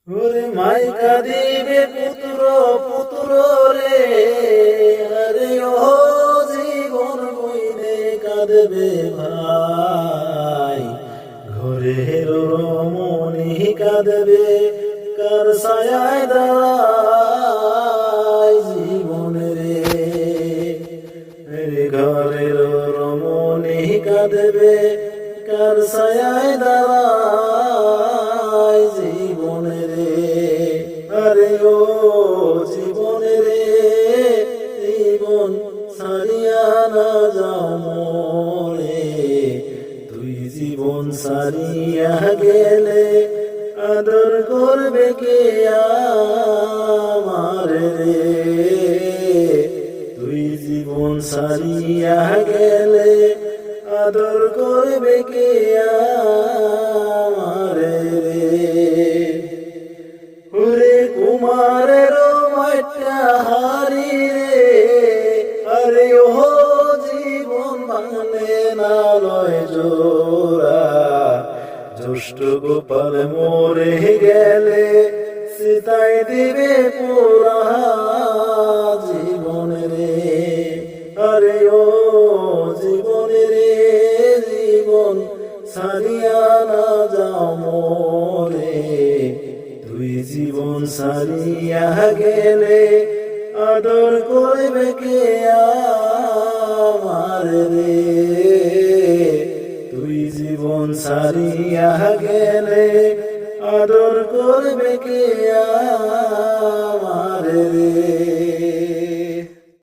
ওরে মাই কাঁদিবে পুত্র পুত্র রে, আরে ও জীবন বইলে কাঁদবে ভাই। ঘরের রমণী কাঁদবে কার ছায়ায় দাঁড়ায় জীবন রে। ঘরের রমণী কাঁদবে কার ছায়ায় দাঁড়ায় জীবন রে। আরে ও জীবন রে, জীবন ছাড়িয়া না যাও মোরে। তুই জীবন ছাড়িয়া গেলে আদর করবে কে আমার রে। তুই জীবন ছাড়িয়া গেলে আদর করবে কে আমার রে। ওরে কুমারের মাটা হারি রে, আরে ও জীবন মানে না লয় জোড়া। জ্যৈষ্ঠ গোপাল মরে গেলে সীতায় দিবে পোড়া জীবন রে। আরে ও জীবন রে, জীবন ছাড়িয়া না যাও মোরে। তুই জীবন ছাড়িয়া গেলে আদর করবে কে আমার রে। তুই জীবন ছাড়িয়া গেলে আদর করবে কে আমার রে।